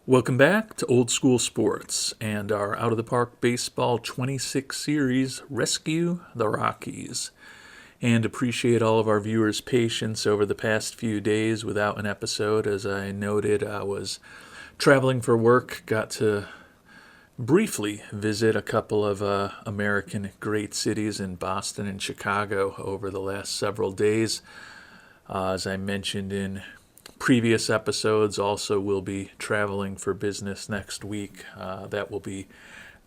Welcome back to Old School Sports and our Out of the Park Baseball 26 series, Rescue the Rockies. And appreciate all of our viewers' patience over the past few days without an episode. As I noted, I was traveling for work, got to briefly visit a couple of American great cities in Boston and Chicago over the last several days. As I mentioned in previous episodes, also will be traveling for business next week. That will be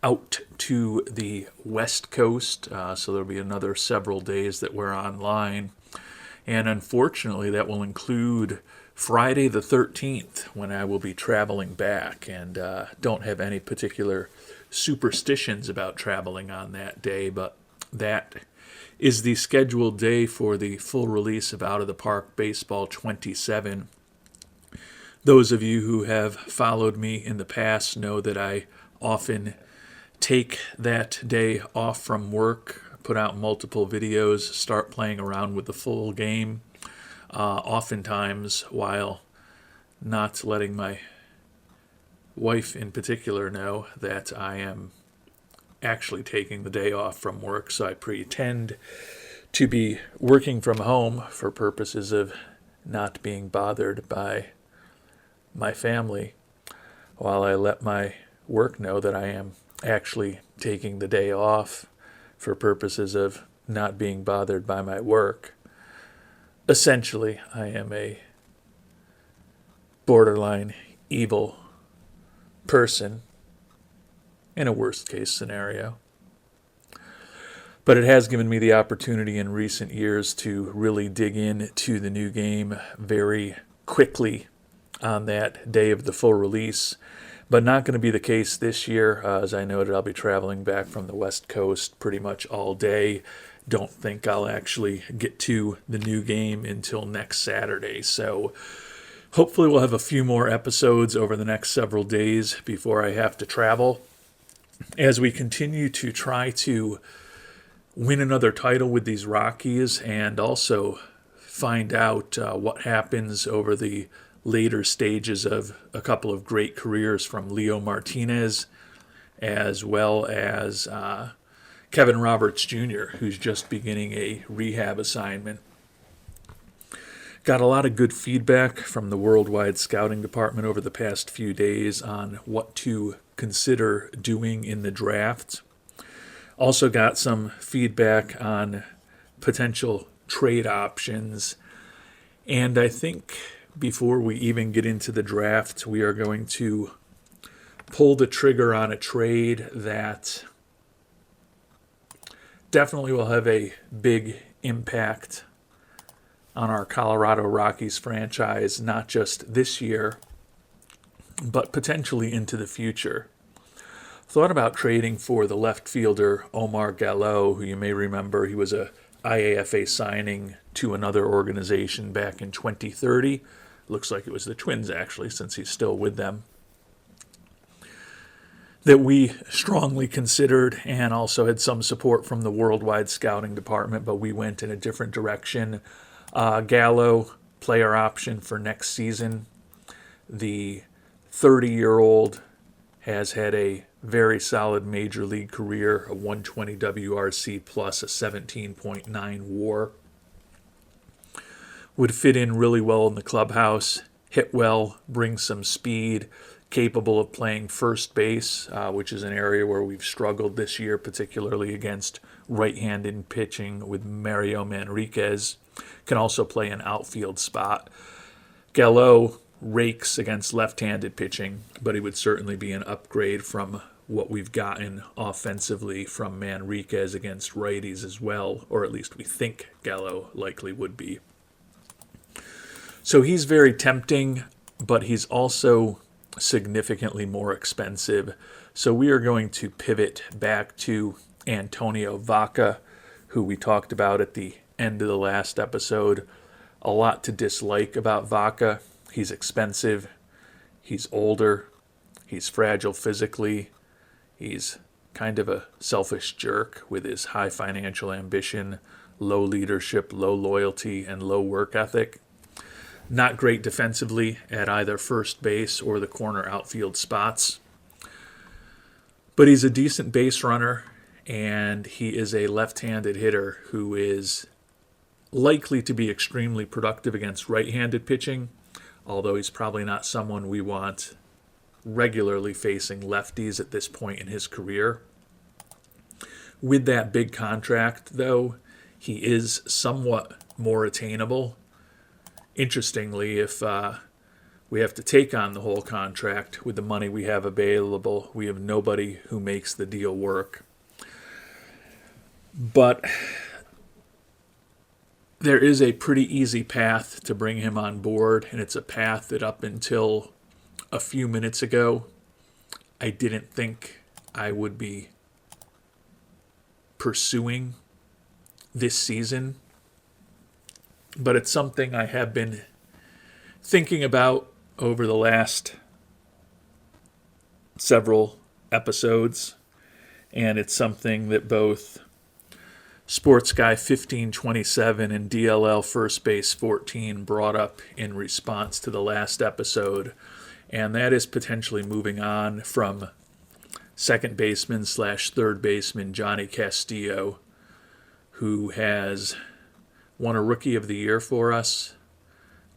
out to the West Coast, so there'll be another several days that we're online. And unfortunately, that will include Friday the 13th, when I will be traveling back, and don't have any particular superstitions about traveling on that day, but that is the scheduled day for the full release of Out of the Park Baseball 27. Those of you who have followed me in the past know that I often take that day off from work, put out multiple videos, start playing around with the full game, oftentimes while not letting my wife in particular know that I am actually taking the day off from work. So I pretend to be working from home for purposes of not being bothered by my family, while I let my work know that I am actually taking the day off for purposes of not being bothered by my work. Essentially, I am a borderline evil person in a worst case scenario. But it has given me the opportunity in recent years to really dig into the new game very quickly on that day of the full release, but not going to be the case this year. As I noted, I'll be traveling back from the West Coast pretty much all day. Don't think I'll actually get to the new game until next Saturday. So hopefully we'll have a few more episodes over the next several days before I have to travel, as we continue to try to win another title with these Rockies, and also find out what happens over the later stages of a couple of great careers from Leo Martinez, as well as Kevin Roberts Jr., who's just beginning a rehab assignment. Got a lot of good feedback from the worldwide scouting department over the past few days on what to consider doing in the draft. Also got some feedback on potential trade options. And I think before we even get into the draft, we are going to pull the trigger on a trade that definitely will have a big impact on our Colorado Rockies franchise, not just this year, but potentially into the future. Thought about trading for the left fielder Omar Gallo, who you may remember, he was a IAFA signing to another organization back in 2030. Looks like it was the Twins, actually, since he's still with them. That we strongly considered, and also had some support from the worldwide scouting department, but we went in a different direction. Gallo, player option for next season. The 30-year-old has had a very solid major league career, a 120 WRC plus a 17.9 WAR. Would fit in really well in the clubhouse, hit well, bring some speed, capable of playing first base, which is an area where we've struggled this year, particularly against right-handed pitching with Mario Manriquez. Can also play an outfield spot. Gallo rakes against left-handed pitching, but he would certainly be an upgrade from what we've gotten offensively from Manriquez against righties as well, or at least we think Gallo likely would be. So he's very tempting, but he's also significantly more expensive. So we are going to pivot back to Antonio Vaca, who we talked about at the end of the last episode. A lot to dislike about Vaca. He's expensive, he's older, he's fragile physically, he's kind of a selfish jerk with his high financial ambition, low leadership, low loyalty, and low work ethic. Not great defensively at either first base or the corner outfield spots. But he's a decent base runner, and he is a left-handed hitter who is likely to be extremely productive against right-handed pitching, although he's probably not someone we want regularly facing lefties at this point in his career. With that big contract, though, he is somewhat more attainable. Interestingly, if we have to take on the whole contract with the money we have available, we have nobody who makes the deal work. But there is a pretty easy path to bring him on board, and it's a path that up until a few minutes ago, I didn't think I would be pursuing this season. But it's something I have been thinking about over the last several episodes, and it's something that both Sports Guy 1527 and DLL First Base 14 brought up in response to the last episode, and that is potentially moving on from second baseman / third baseman Johnny Castillo, who has won a Rookie of the Year for us,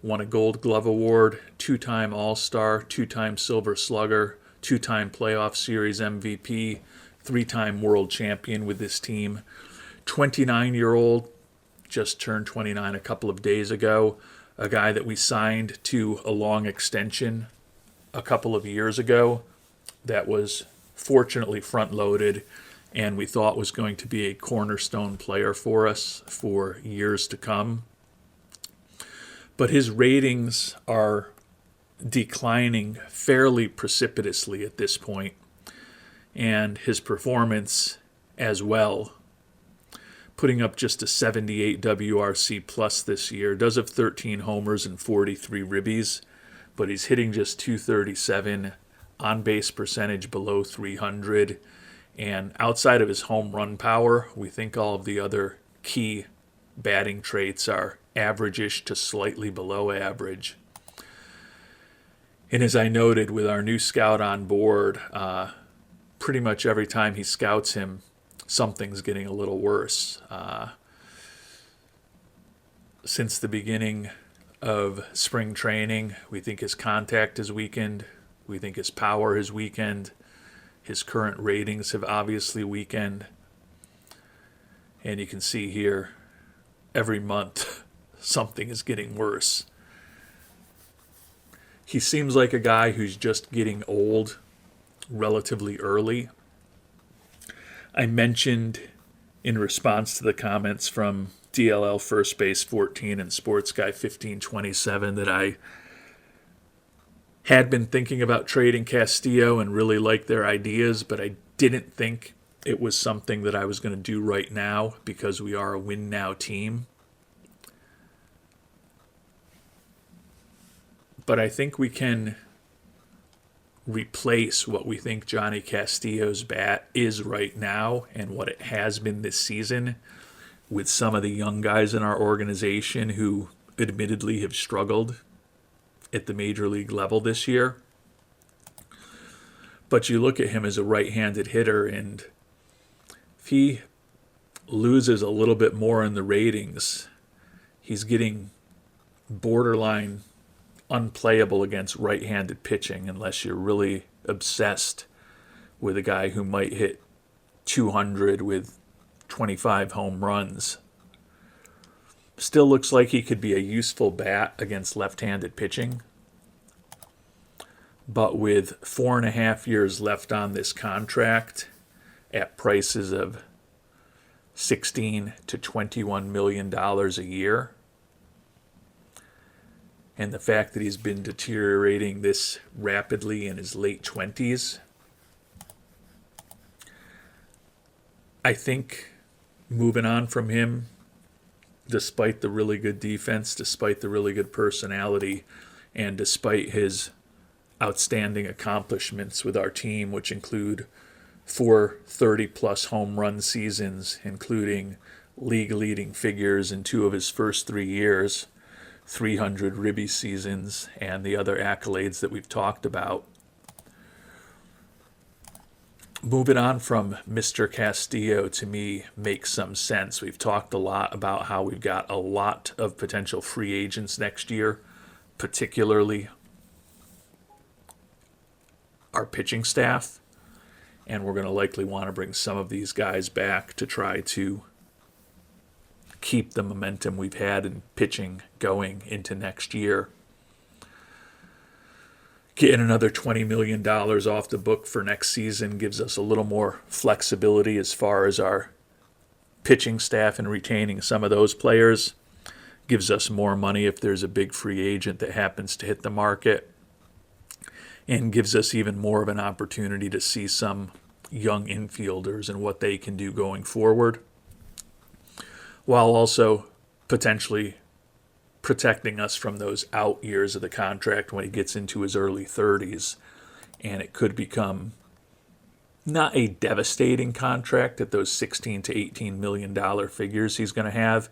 won a Gold Glove Award, 2-time All-Star, 2-time Silver Slugger, 2-time Playoff Series MVP, 3-time World Champion with this team. 29-year-old, just turned 29 a couple of days ago, a guy that we signed to a long extension a couple of years ago that was fortunately front-loaded and we thought was going to be a cornerstone player for us for years to come. But his ratings are declining fairly precipitously at this point, and his performance as well, putting up just a 78 WRC plus this year, does have 13 homers and 43 ribbies, but he's hitting just .237, on-base percentage below .300, and outside of his home run power, we think all of the other key batting traits are average-ish to slightly below average. And as I noted, with our new scout on board, pretty much every time he scouts him, something's getting a little worse. Since the beginning of spring training, we think his contact is weakened. We think his power is weakened. His current ratings have obviously weakened. And you can see here, every month, something is getting worse. He seems like a guy who's just getting old relatively early. I mentioned in response to the comments from DLL First Base 14 and Sports Guy 1527 that I had been thinking about trading Castillo and really liked their ideas, but I didn't think it was something that I was going to do right now because we are a win-now team. But I think we can replace what we think Johnny Castillo's bat is right now and what it has been this season with some of the young guys in our organization who admittedly have struggled at the major league level this year. But you look at him as a right-handed hitter, and if he loses a little bit more in the ratings, he's getting borderline unplayable against right-handed pitching unless you're really obsessed with a guy who might hit 200 with 25 home runs. Still looks like he could be a useful bat against left-handed pitching. But with 4.5 years left on this contract at prices of $16 to $21 million a year, and the fact that he's been deteriorating this rapidly in his late 20s, I think moving on from him, despite the really good defense, despite the really good personality, and despite his outstanding accomplishments with our team, which include 4 30-plus home run seasons, including league-leading figures in 2 of his first 3 years, 300 ribby seasons and the other accolades that we've talked about. Moving on from Mr. Castillo, to me, makes some sense. We've talked a lot about how we've got a lot of potential free agents next year, particularly our pitching staff, and we're going to likely want to bring some of these guys back to try to keep the momentum we've had in pitching going into next year. Getting another $20 million off the book for next season gives us a little more flexibility as far as our pitching staff and retaining some of those players. Gives us more money if there's a big free agent that happens to hit the market, and gives us even more of an opportunity to see some young infielders and what they can do going forward, while also potentially protecting us from those out years of the contract when he gets into his early 30s, and it could become not a devastating contract at those $16 to $18 million figures he's going to have.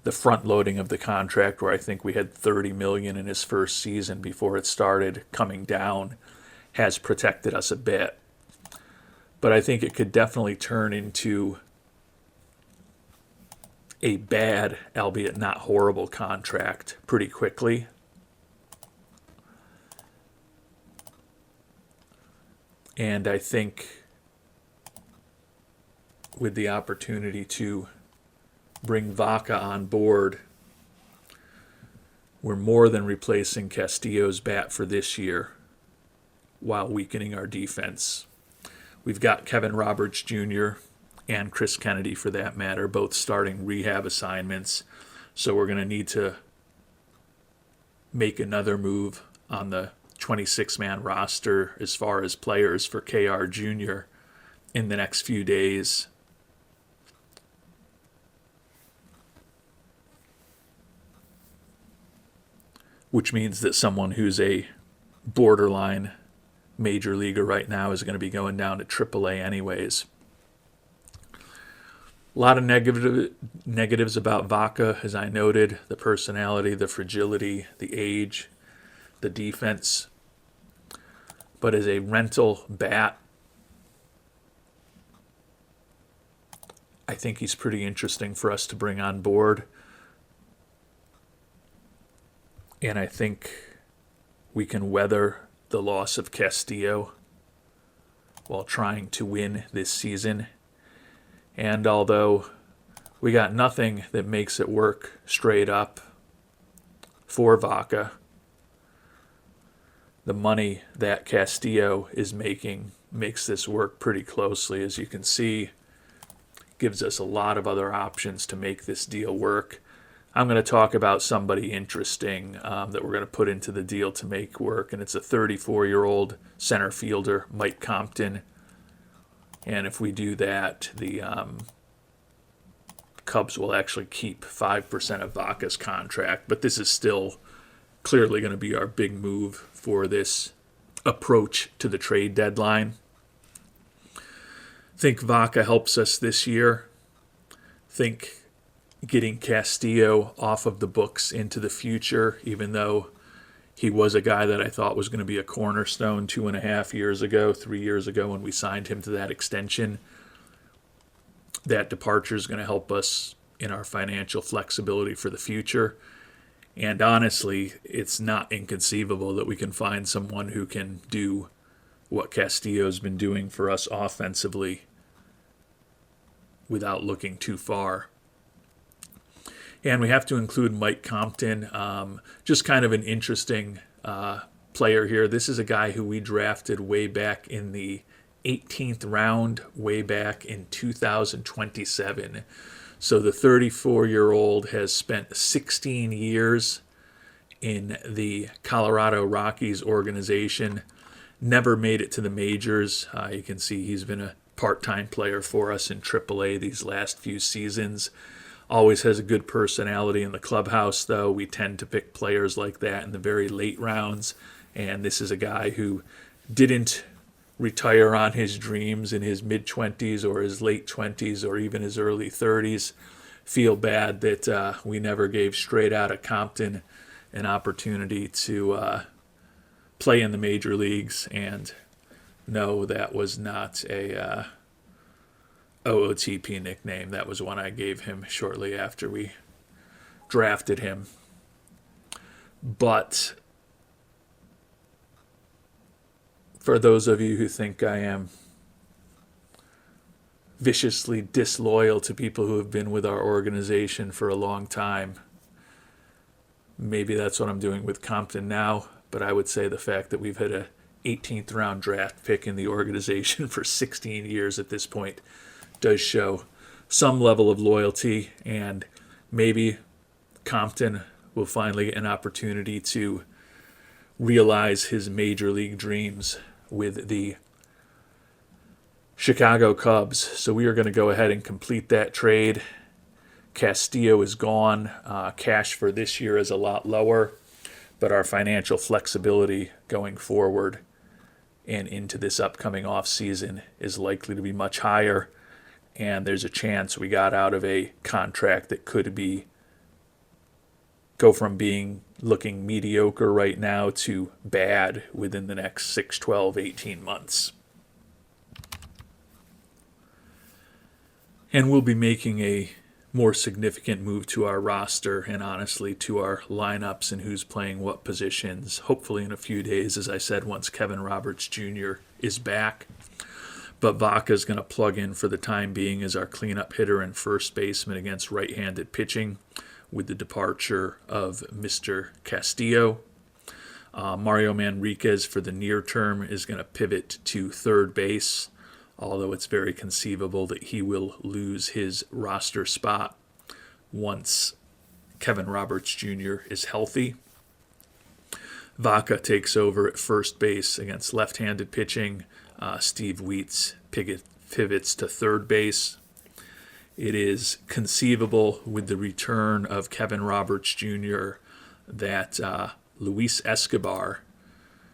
The front loading of the contract, where I think we had $30 million in his first season before it started coming down, has protected us a bit. But I think it could definitely turn into a bad, albeit not horrible, contract pretty quickly. And I think with the opportunity to bring Vaca on board, we're more than replacing Castillo's bat for this year while weakening our defense. We've got Kevin Roberts Jr. and Chris Kennedy, for that matter, both starting rehab assignments. So we're going to need to make another move on the 26-man roster as far as players for KR Jr. in the next few days. Which means that someone who's a borderline major leaguer right now is going to be going down to AAA anyways. A lot of negatives about Vaca, as I noted: the personality, the fragility, the age, the defense. But as a rental bat, I think he's pretty interesting for us to bring on board. And I think we can weather the loss of Castillo while trying to win this season. And although we got nothing that makes it work straight up for Vaca, the money that Castillo is making makes this work pretty closely. As you can see, gives us a lot of other options to make this deal work. I'm going to talk about somebody interesting that we're going to put into the deal to make work, and it's a 34-year-old center fielder, Mike Compton. And if we do that, the Cubs will actually keep 5% of Vaca's contract. But this is still clearly going to be our big move for this approach to the trade deadline. Think Vaca helps us this year. Think getting Castillo off of the books into the future, even though he was a guy that I thought was going to be a cornerstone 3 years ago when we signed him to that extension. That departure is going to help us in our financial flexibility for the future. And honestly, it's not inconceivable that we can find someone who can do what Castillo's been doing for us offensively without looking too far. And we have to include Mike Compton, just kind of an interesting player here. This is a guy who we drafted way back in the 18th round, way back in 2027. So the 34-year-old has spent 16 years in the Colorado Rockies organization, never made it to the majors. You can see he's been a part-time player for us in AAA these last few seasons. Always has a good personality in the clubhouse, though. We tend to pick players like that in the very late rounds. And this is a guy who didn't retire on his dreams in his mid-20s or his late 20s or even his early 30s. Feel bad that we never gave straight out of Compton an opportunity to play in the major leagues. And no, that was not a OOTP nickname. That was one I gave him shortly after we drafted him. But for those of you who think I am viciously disloyal to people who have been with our organization for a long time, maybe that's what I'm doing with Compton now. But I would say the fact that we've had a 18th round draft pick in the organization for 16 years at this point does show some level of loyalty, and maybe Compton will finally get an opportunity to realize his major league dreams with the Chicago Cubs. So we are going to go ahead and complete that trade. Castillo is gone. Cash for this year is a lot lower, but our financial flexibility going forward and into this upcoming offseason is likely to be much higher. And there's a chance we got out of a contract that could go from looking mediocre right now to bad within the next 6, 12, 18 months. And we'll be making a more significant move to our roster and honestly to our lineups and who's playing what positions, hopefully in a few days, as I said, once Kevin Roberts Jr. is back. But Vaca's going to plug in for the time being as our cleanup hitter and first baseman against right-handed pitching with the departure of Mr. Castillo. Mario Manriquez for the near term is going to pivot to third base, although it's very conceivable that he will lose his roster spot once Kevin Roberts Jr. is healthy. Vaca takes over at first base against left-handed pitching. Steve Wheats pivots to third base. It is conceivable with the return of Kevin Roberts Jr. that Luis Escobar,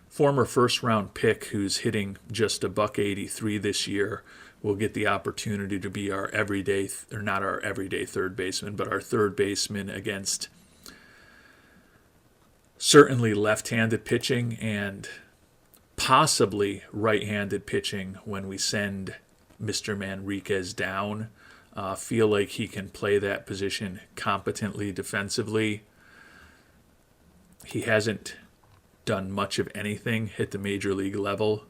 former first-round pick who's hitting just $183 this year, will get the opportunity to be our not our everyday third baseman, but our third baseman against certainly left-handed pitching and possibly right-handed pitching when we send Mr. Manriquez down. Feel like he can play that position competently defensively. He hasn't done much of anything at the major league level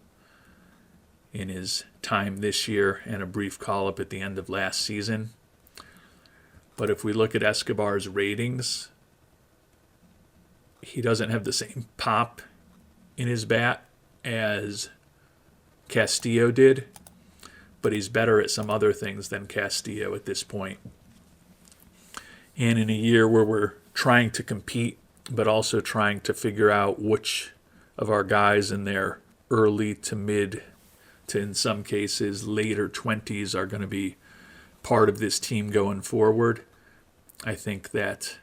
in his time this year and a brief call-up at the end of last season. But if we look at Escobar's ratings, he doesn't have the same pop in his bat as Castillo did, but he's better at some other things than Castillo at this point. And in a year where we're trying to compete, but also trying to figure out which of our guys in their early to mid to, in some cases, later 20s are going to be part of this team going forward, I think that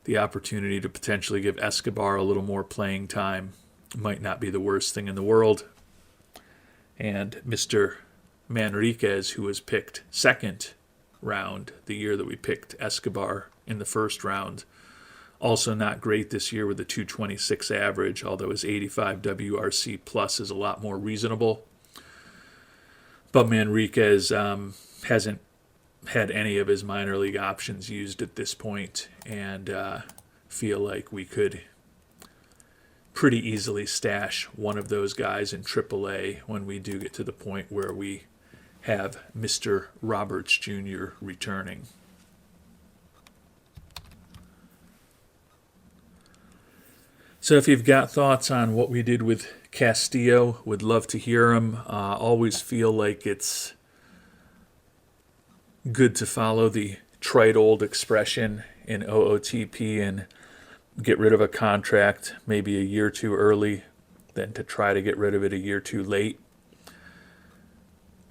the opportunity to potentially give Escobar a little more playing time might not be the worst thing in the world. And Mr. Manriquez, who was picked second round the year that we picked Escobar in the first round, also not great this year with a 226 average, although his 85 WRC plus is a lot more reasonable. But Manriquez hasn't had any of his minor league options used at this point, and feel like we could pretty easily stash one of those guys in AAA when we do get to the point where we have Mr. Roberts Jr. returning. So if you've got thoughts on what we did with Castillo, would love to hear them. Always feel like it's good to follow the trite old expression in OOTP and get rid of a contract maybe a year too early than to try to get rid of it a year too late.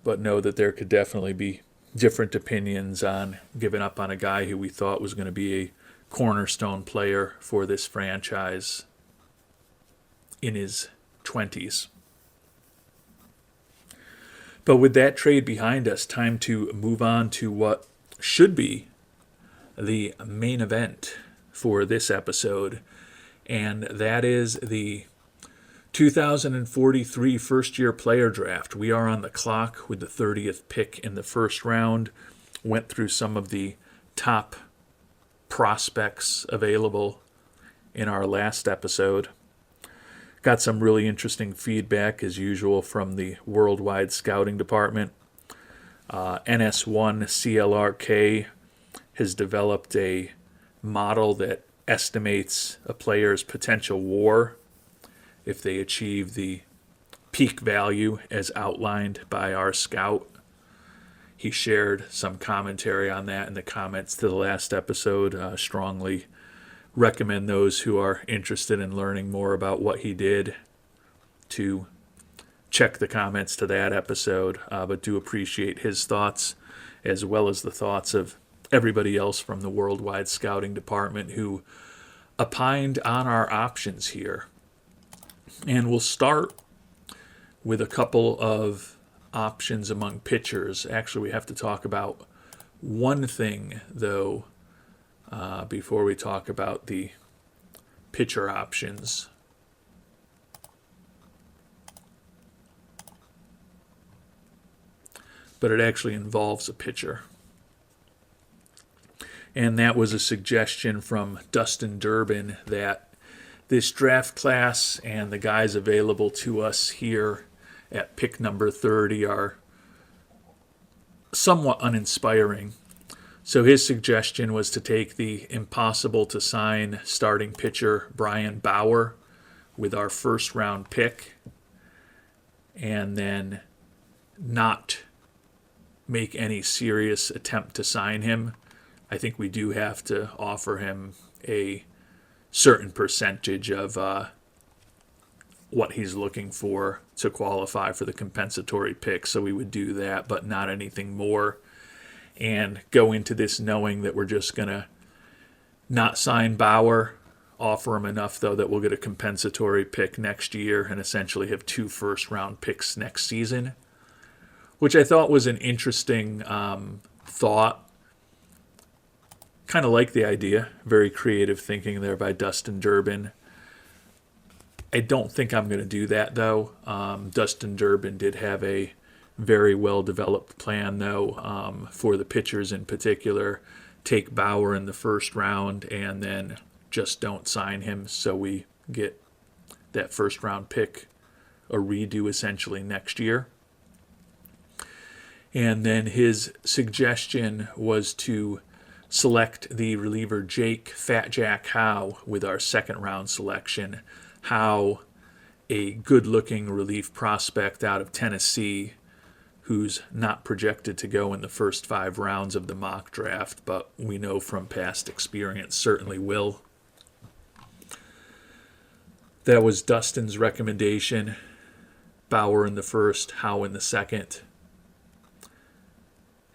But know that there could definitely be different opinions on giving up on a guy who we thought was going to be a cornerstone player for this franchise in his 20s. But with that trade behind us, time to move on to what should be the main event for this episode, and that is the 2043 first-year player draft. We are on the clock with the 30th pick in the first round. Went through some of the top prospects available in our last episode. Got some really interesting feedback, as usual, from the Worldwide Scouting Department. NS1 CLRK has developed a model that estimates a player's potential WAR if they achieve the peak value as outlined by our scout. He shared some commentary on that in the comments to the last episode. Strongly recommend those who are interested in learning more about what he did to check the comments to that episode, but do appreciate his thoughts as well as the thoughts of everybody else from the Worldwide Scouting Department who opined on our options here. And we'll start with a couple of options among pitchers. Actually, we have to talk about one thing, though, before we talk about the pitcher options. But it actually involves a pitcher. And that was a suggestion from Dustin Durbin that this draft class and the guys available to us here at pick number 30 are somewhat uninspiring. So his suggestion was to take the impossible-to-sign starting pitcher Brian Bauer with our first-round pick and then not make any serious attempt to sign him. I think we do have to offer him a certain percentage of what he's looking for to qualify for the compensatory pick. So we would do that, but not anything more. And go into this knowing that we're just going to not sign Bauer, offer him enough, though, that we'll get a compensatory pick next year and essentially have 2 first-round picks next season, which I thought was an interesting thought. Kind of like the idea. Very creative thinking there by Dustin Durbin. I don't think I'm going to do that, though. Dustin Durbin did have a very well-developed plan, though, for the pitchers in particular. Take Bauer in the first round and then just don't sign him so we get that first-round pick a redo essentially next year. And then his suggestion was to select the reliever Jake Fat Jack Howe with our second-round selection. Howe, a good-looking relief prospect out of Tennessee who's not projected to go in the first 5 rounds of the mock draft, but we know from past experience certainly will. That was Dustin's recommendation. Bauer in the first, Howe in the second.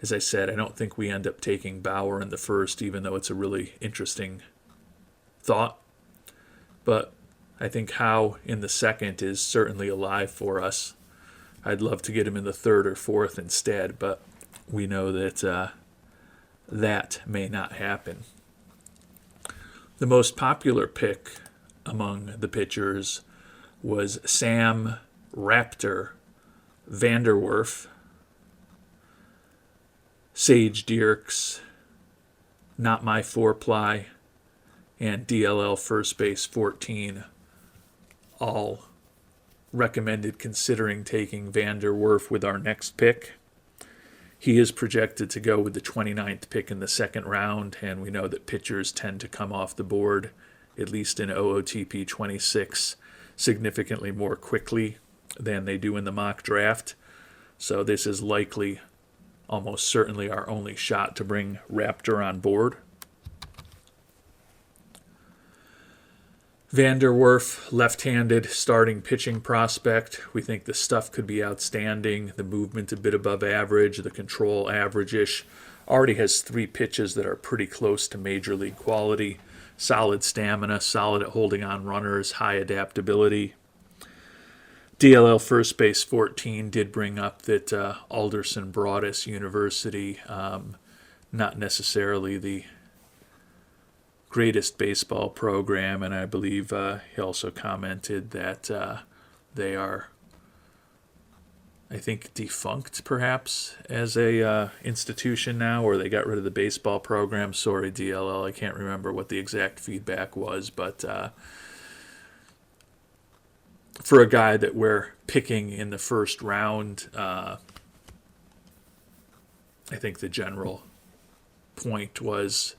As I said, I don't think we end up taking Bauer in the first, even though it's a really interesting thought. But I think Howe in the second is certainly alive for us. I'd love to get him in the third or fourth instead, but we know that that may not happen. The most popular pick among the pitchers was Sam Raptor Vanderwerf. Sage Dierks, Not My 4-Ply, and DLL First Base 14 all recommended considering taking Vanderwerf with our next pick. He is projected to go with the 29th pick in the second round, and we know that pitchers tend to come off the board, at least in OOTP 26, significantly more quickly than they do in the mock draft. So this is likely, almost certainly, our only shot to bring Raptor on board. Vanderwerf, left-handed starting pitching prospect. We think the stuff could be outstanding. The movement a bit above average, the control average-ish. Already has 3 pitches that are pretty close to major league quality. Solid stamina, solid at holding on runners, high adaptability. DLL First Base 14 did bring up that Alderson Broadus University, not necessarily the greatest baseball program, and I believe he also commented that they are, I think, defunct perhaps as a institution now, or they got rid of the baseball program. Sorry, DLL, I can't remember what the exact feedback was, but for a guy that we're picking in the first round, I think the general point was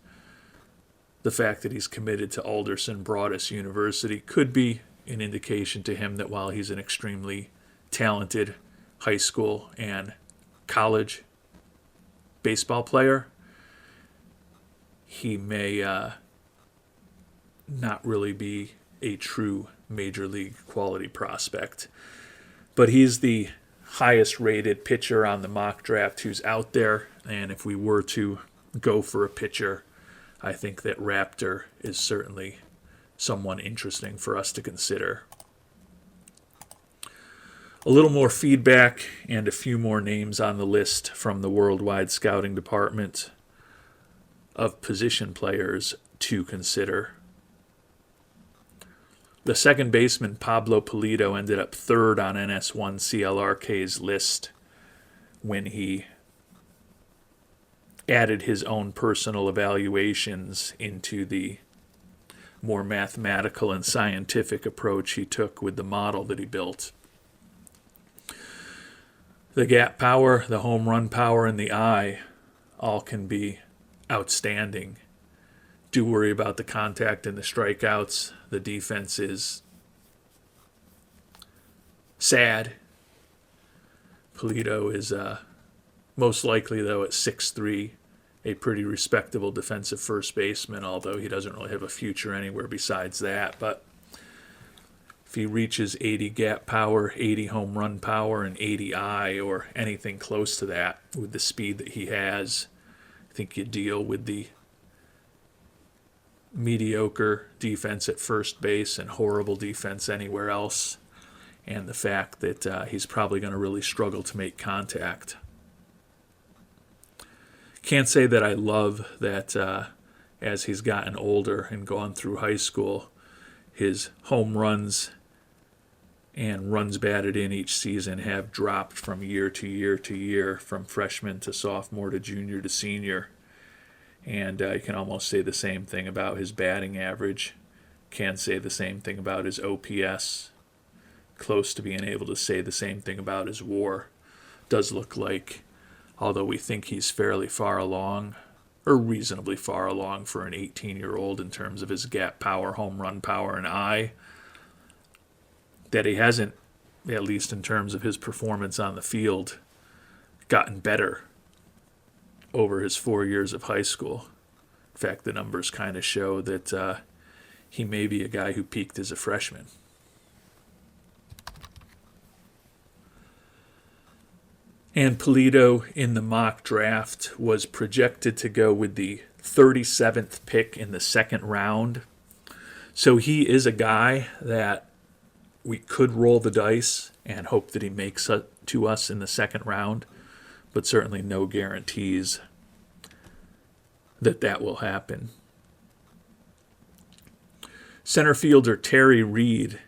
the fact that he's committed to Alderson Broaddus University could be an indication to him that while he's an extremely talented high school and college baseball player, he may not really be a true major league quality prospect. But he's the highest rated pitcher on the mock draft who's out there, and if we were to go for a pitcher, I think that Raptor is certainly someone interesting for us to consider. A little more feedback and a few more names on the list from the Worldwide Scouting Department of position players to consider. The second baseman, Pablo Pulido, ended up third on NS1 CLRK's list when he added his own personal evaluations into the more mathematical and scientific approach he took with the model that he built. The gap power, the home run power, and the eye all can be outstanding. Do worry about the contact and the strikeouts. The defense is sad. Pulido is most likely, though, at 6'3", a pretty respectable defensive first baseman, although he doesn't really have a future anywhere besides that. But if he reaches 80 gap power, 80 home run power, and 80 eye, or anything close to that with the speed that he has, I think you deal with the mediocre defense at first base and horrible defense anywhere else, and the fact that he's probably going to really struggle to make contact. Can't say that I love that as he's gotten older and gone through high school, his home runs and runs batted in each season have dropped from year to year to year, from freshman to sophomore to junior to senior. And you can almost say the same thing about his batting average. Can say the same thing about his OPS. Close to being able to say the same thing about his WAR. Does look like, although we think he's fairly far along, or reasonably far along for an 18-year-old in terms of his gap power, home run power, and eye, that he hasn't, at least in terms of his performance on the field, gotten better over his 4 years of high school. In fact, the numbers kind of show that he may be a guy who peaked as a freshman. And Pulido in the mock draft was projected to go with the 37th pick in the second round. So he is a guy that we could roll the dice and hope that he makes it to us in the second round, but certainly no guarantees that that will happen. Center fielder Terry Reed,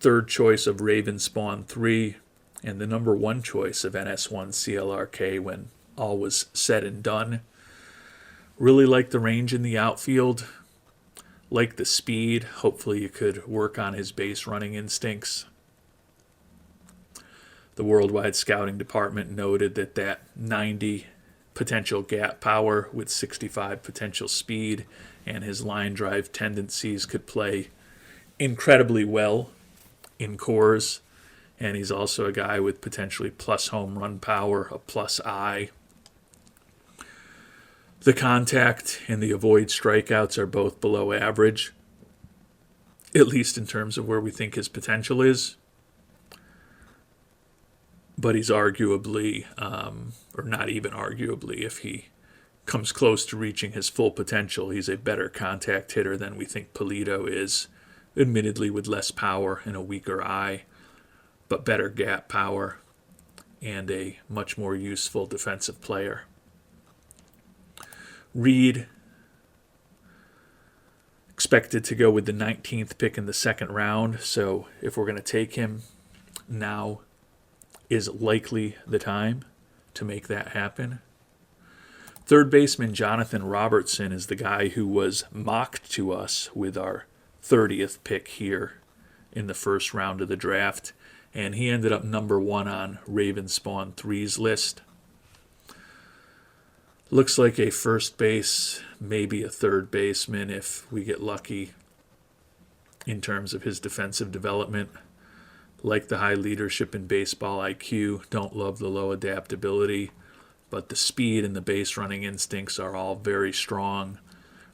third choice of Ravenspawn 3, and the number one choice of NS1 CLRK when all was said and done. Really like the range in the outfield, like the speed. Hopefully you could work on his base running instincts. The Worldwide Scouting Department noted that 90 potential gap power with 65 potential speed and his line drive tendencies could play incredibly well in cores. And he's also a guy with potentially plus home run power, a plus eye. The contact and the avoid strikeouts are both below average, at least in terms of where we think his potential is. But he's arguably, or not even arguably, if he comes close to reaching his full potential, he's a better contact hitter than we think Pulido is, admittedly with less power and a weaker eye, but better gap power and a much more useful defensive player. Reed expected to go with the 19th pick in the second round. So if we're going to take him, now is likely the time to make that happen. Third baseman Jonathan Robertson is the guy who was mocked to us with our 30th pick here in the first round of the draft, and he ended up number 1 on Ravenspawn 3's list. Looks like a first base, maybe a third baseman if we get lucky in terms of his defensive development. Like the high leadership and baseball IQ, don't love the low adaptability, but the speed and the base running instincts are all very strong.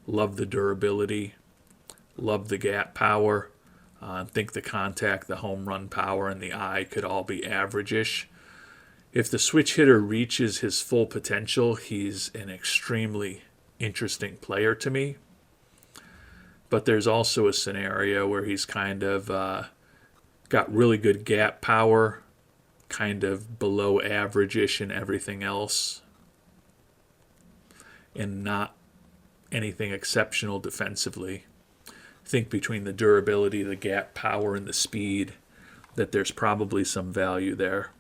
Love the durability, love the gap power. Think the contact, the home run power, and the eye could all be average-ish. If the switch hitter reaches his full potential, he's an extremely interesting player to me. But there's also a scenario where he's kind of got really good gap power, kind of below average-ish in everything else, and not anything exceptional defensively. I think between the durability, the gap power, and the speed, that there's probably some value there.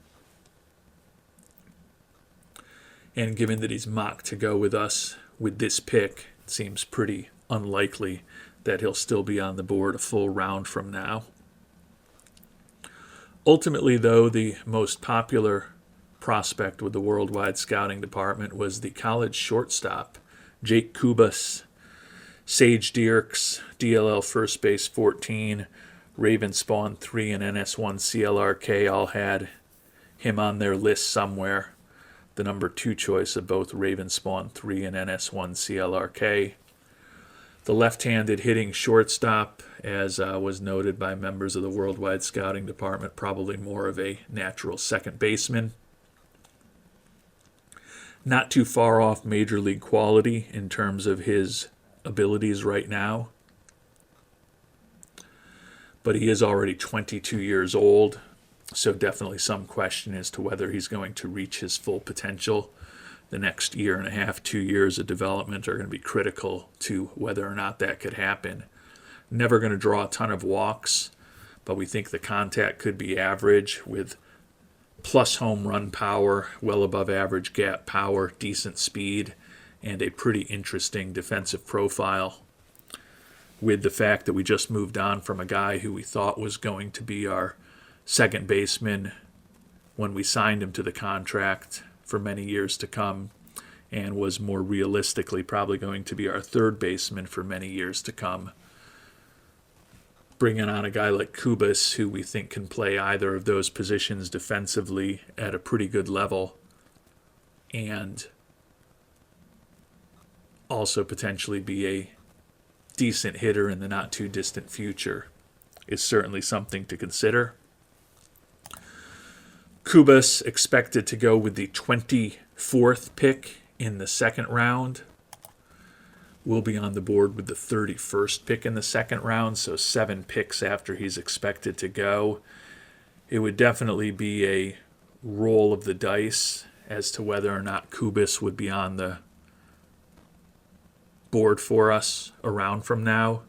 And given that he's mocked to go with us with this pick, it seems pretty unlikely that he'll still be on the board a full round from now. Ultimately, though, the most popular prospect with the worldwide scouting department was the college shortstop, Jake Kubas. Sage Dierks, DLL first base 14, Ravenspawn 3, and NS1 CLRK all had him on their list somewhere. The number 2 choice of both Ravenspawn 3 and NS1 CLRK. The left-handed hitting shortstop, as was noted by members of the worldwide scouting department, probably more of a natural second baseman. Not too far off major league quality in terms of his abilities right now, but he is already 22 years old, so definitely some question as to whether he's going to reach his full potential. The next year and a half, 2 years of development are going to be critical to whether or not that could happen. Never going to draw a ton of walks, but we think the contact could be average with plus home run power, well above average gap power, decent speed, and a pretty interesting defensive profile, with the fact that we just moved on from a guy who we thought was going to be our second baseman when we signed him to the contract for many years to come, and was more realistically probably going to be our third baseman for many years to come. Bringing on a guy like Kubas, who we think can play either of those positions defensively at a pretty good level, and also potentially be a decent hitter in the not-too-distant future, is certainly something to consider. Kubas expected to go with the 24th pick in the second round. Will be on the board with the 31st pick in the second round, so 7 picks after he's expected to go. It would definitely be a roll of the dice as to whether or not Kubas would be on the board for us around from now.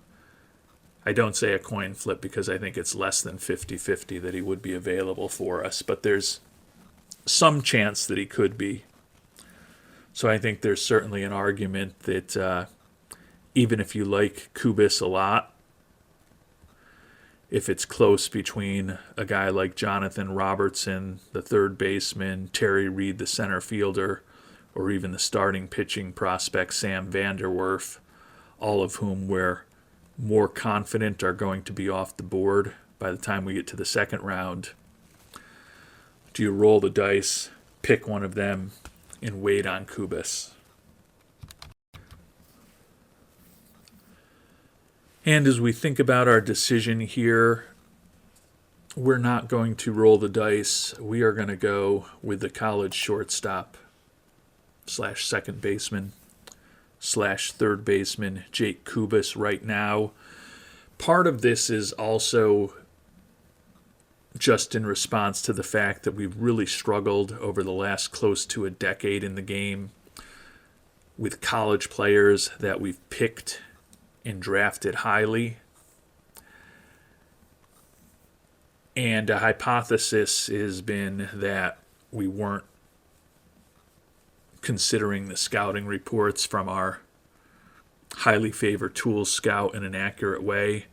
I don't say a coin flip because I think it's less than 50-50 that he would be available for us, but there's some chance that he could be. So I think there's certainly an argument that even if you like Kubas a lot, if it's close between a guy like Jonathan Robertson, the third baseman, Terry Reed, the center fielder, or even the starting pitching prospect Sam Vanderwerf, all of whom we're more confident are going to be off the board by the time we get to the second round, do you roll the dice, pick one of them, and wait on Kubas? And as we think about our decision here, we're not going to roll the dice. We are going to go with the college shortstop / second baseman / third baseman, Jake Kubas, right now. Part of this is also just in response to the fact that we've really struggled over the last close to a decade in the game with college players that we've picked and drafted highly. And a hypothesis has been that we weren't considering the scouting reports from our highly favored tools scout in an accurate way.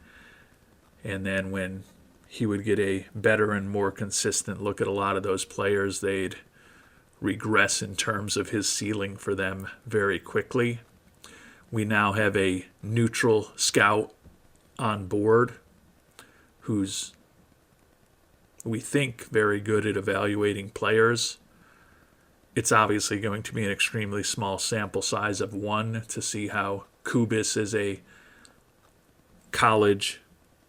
And then when he would get a better and more consistent look at a lot of those players, they'd regress in terms of his ceiling for them very quickly. We now have a neutral scout on board who's, we think, very good at evaluating players. It's obviously going to be an extremely small sample size of one to see how Kubis as a college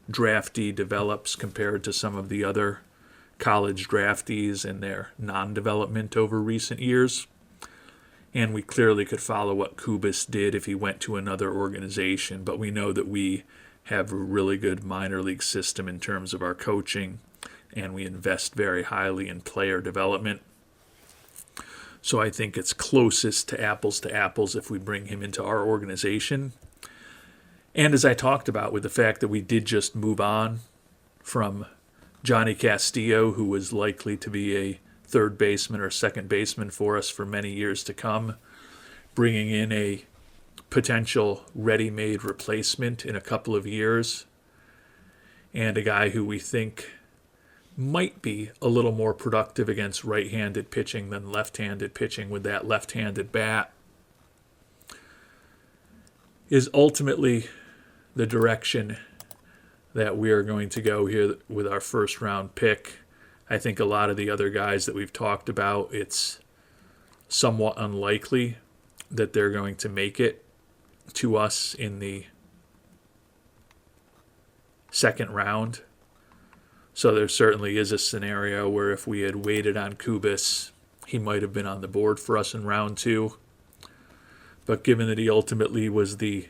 draftee develops compared to some of the other college draftees and their non-development over recent years. And we clearly could follow what Kubis did if he went to another organization, but we know that we have a really good minor league system in terms of our coaching, and we invest very highly in player development. So I think it's closest to apples if we bring him into our organization. And as I talked about, with the fact that we did just move on from Johnny Castillo, who was likely to be a third baseman or second baseman for us for many years to come, bringing in a potential ready-made replacement in a couple of years, and a guy who we think might be a little more productive against right-handed pitching than left-handed pitching with that left-handed bat, is ultimately the direction that we are going to go here with our first-round pick. I think a lot of the other guys that we've talked about, it's somewhat unlikely that they're going to make it to us in the second round. So there certainly is a scenario where if we had waited on Kubis, he might have been on the board for us in round 2. But given that he ultimately was the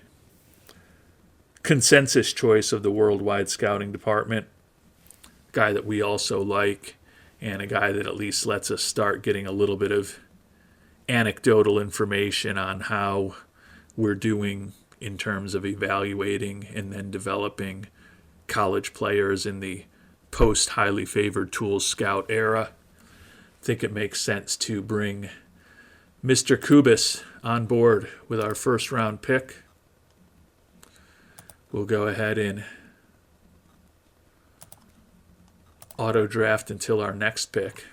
consensus choice of the worldwide scouting department, a guy that we also like, and a guy that at least lets us start getting a little bit of anecdotal information on how we're doing in terms of evaluating and then developing college players in the post-highly favored tools scout era, I think it makes sense to bring Mr. Kubis on board with our first-round pick. We'll go ahead and auto-draft until our next pick.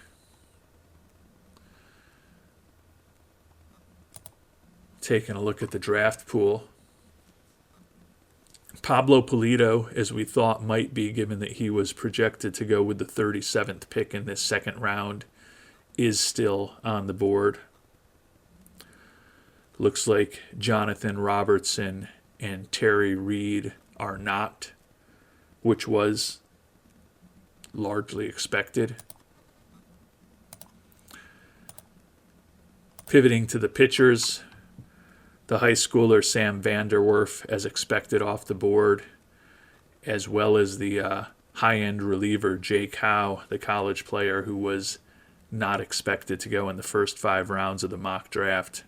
Taking a look at the draft pool. Pablo Pulido, as we thought might be, given that he was projected to go with the 37th pick in this second round, is still on the board. Looks like Jonathan Robertson and Terry Reed are not, which was largely expected. Pivoting to the pitchers, the high schooler Sam Vanderwerf, as expected, off the board, as well as the high-end reliever Jake Howe, the college player who was not expected to go in the first 5 rounds of the mock draft.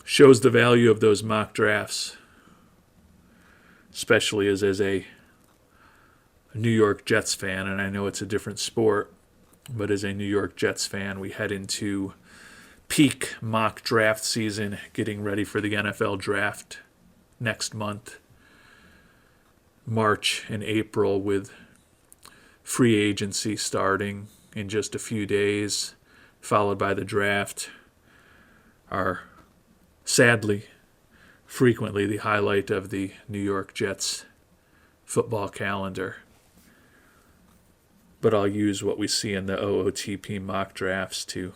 Shows the value of those mock drafts, especially as a New York Jets fan, and I know it's a different sport, but as a New York Jets fan, we head into peak mock draft season, getting ready for the NFL draft next month, March and April, with free agency starting in just a few days, followed by the draft, are sadly frequently the highlight of the New York Jets football calendar. But I'll use what we see in the OOTP mock drafts to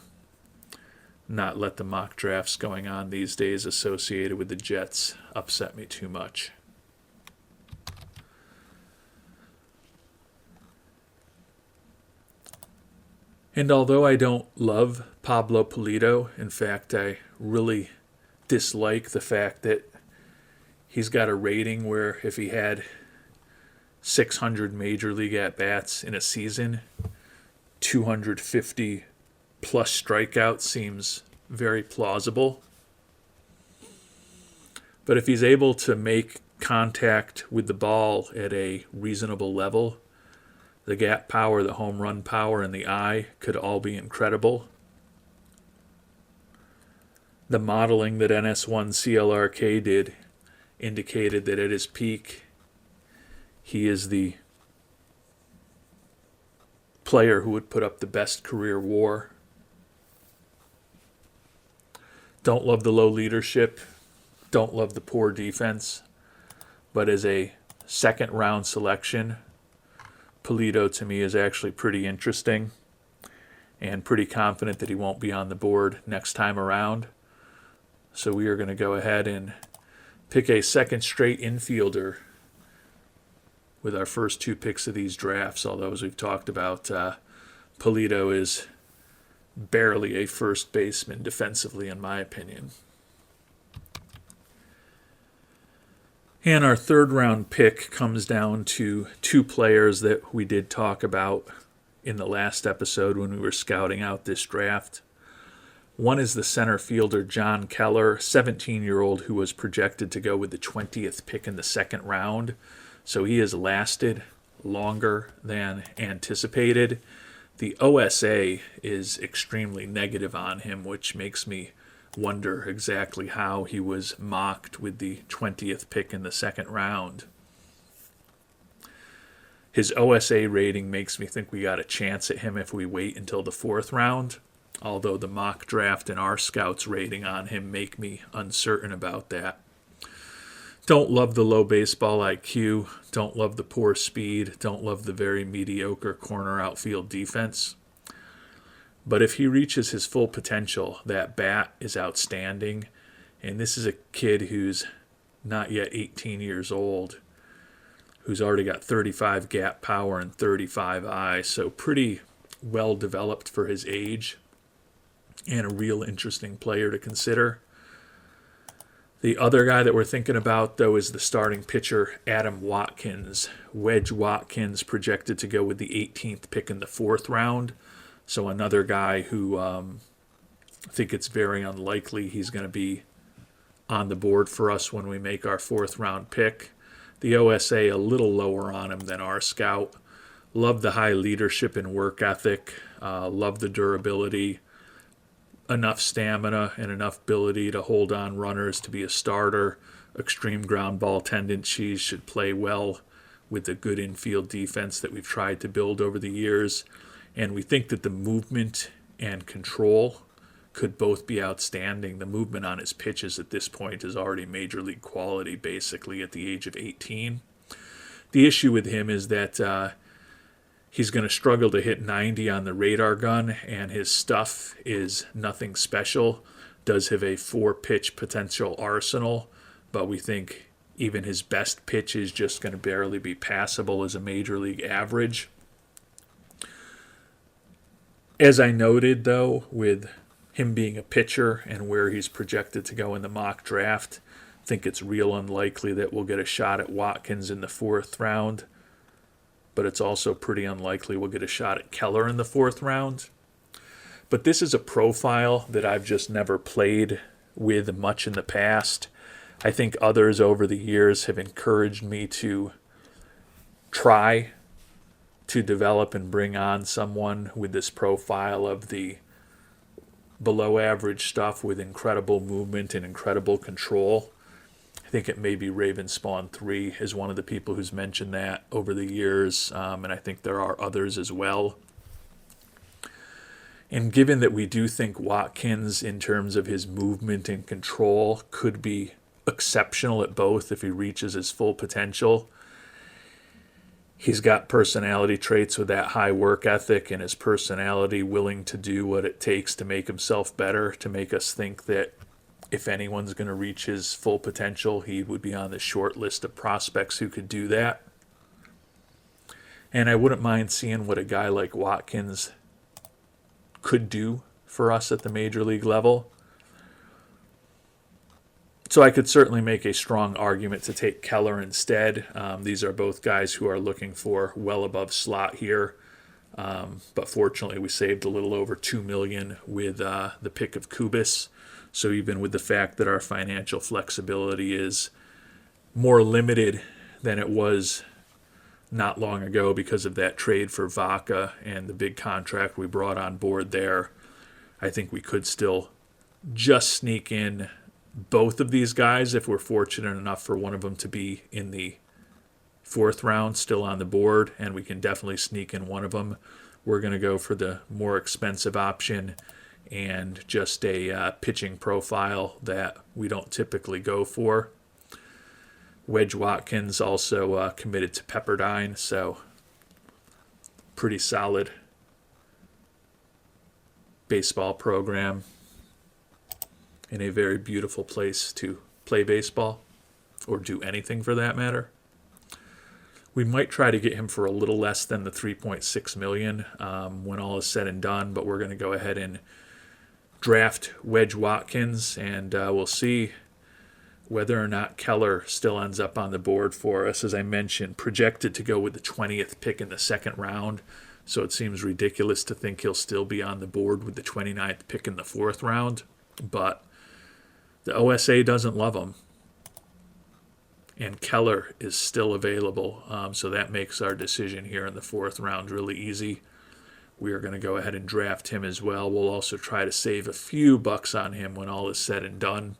not let the mock drafts going on these days associated with the Jets upset me too much. And although I don't love Pablo Pulido, in fact, I really dislike the fact that he's got a rating where if he had 600 major league at-bats in a season, 250 plus strikeouts seems very plausible. But if he's able to make contact with the ball at a reasonable level, the gap power, the home run power, and the eye could all be incredible. The modeling that NS1 CLRK did indicated that at his peak, he is the player who would put up the best career WAR. Don't love the low leadership, don't love the poor defense, but as a second round selection, Pulido to me is actually pretty interesting and pretty confident that he won't be on the board next time around. So we are going to go ahead and pick a second straight infielder with our first two picks of these drafts, although as we've talked about, Pulido is barely a first baseman defensively, in my opinion. And our third round pick comes down to two players that we did talk about in the last episode when we were scouting out this draft. One is the center fielder John Keller, 17-year-old who was projected to go with the 20th pick in the second round. So he has lasted longer than anticipated. The OSA is extremely negative on him, which makes me wonder exactly how he was mocked with the 20th pick in the second round. His OSA rating makes me think we got a chance at him if we wait until the fourth round, although the mock draft and our scouts rating on him make me uncertain about that. Don't love the low baseball IQ, don't love the poor speed, don't love the very mediocre corner outfield defense. But if he reaches his full potential, that bat is outstanding. And this is a kid who's not yet 18 years old, who's already got 35 gap power and 35 eye, so pretty well developed for his age and a real interesting player to consider. The other guy that we're thinking about, though, is the starting pitcher, Adam Watkins. Wedge Watkins projected to go with the 18th pick in the fourth round. So another guy who I think it's very unlikely he's going to be on the board for us when we make our fourth round pick. The OSA a little lower on him than our scout. Love the high leadership and work ethic. Love the durability. Enough stamina and enough ability to hold on runners to be a starter. Extreme ground ball tendencies, should play well with the good infield defense that we've tried to build over the years. And we think that the movement and control could both be outstanding. The movement on his pitches at this point is already major league quality, basically, at the age of 18. The issue with him is that he's going to struggle to hit 90 on the radar gun, and his stuff is nothing special. Does have a 4-pitch potential arsenal, but we think even his best pitch is just going to barely be passable as a major league average. As I noted, though, with him being a pitcher and where he's projected to go in the mock draft, I think it's real unlikely that we'll get a shot at Watkins in the fourth round. But it's also pretty unlikely we'll get a shot at Keller in the fourth round. But this is a profile that I've just never played with much in the past. I think others over the years have encouraged me to try to develop and bring on someone with this profile of the below average stuff with incredible movement and incredible control. I think it may be Ravenspawn 3 is one of the people who's mentioned that over the years, and I think there are others as well. And given that we do think Watkins, in terms of his movement and control, could be exceptional at both if he reaches his full potential, he's got personality traits with that high work ethic and his personality willing to do what it takes to make himself better, to make us think that if anyone's going to reach his full potential, he would be on the short list of prospects who could do that. And I wouldn't mind seeing what a guy like Watkins could do for us at the major league level. So I could certainly make a strong argument to take Keller instead. These are both guys who are looking for well above slot here. But fortunately, we saved a little over $2 million with the pick of Kubis. So even with the fact that our financial flexibility is more limited than it was not long ago because of that trade for Vaca and the big contract we brought on board there, I think we could still just sneak in both of these guys if we're fortunate enough for one of them to be in the fourth round still on the board, and we can definitely sneak in one of them. We're going to go for the more expensive option and just a pitching profile that we don't typically go for. Wedge Watkins also committed to Pepperdine, so pretty solid baseball program in a very beautiful place to play baseball, or do anything for that matter. We might try to get him for a little less than the $3.6 million when all is said and done, but we're going to go ahead and draft Wedge Watkins, and we'll see whether or not Keller still ends up on the board for us. As I mentioned, projected to go with the 20th pick in the second round, so it seems ridiculous to think he'll still be on the board with the 29th pick in the fourth round, but the OSA doesn't love him, and Keller is still available, so that makes our decision here in the fourth round really easy. We are going to go ahead and draft him as well. We'll also try to save a few bucks on him when all is said and done.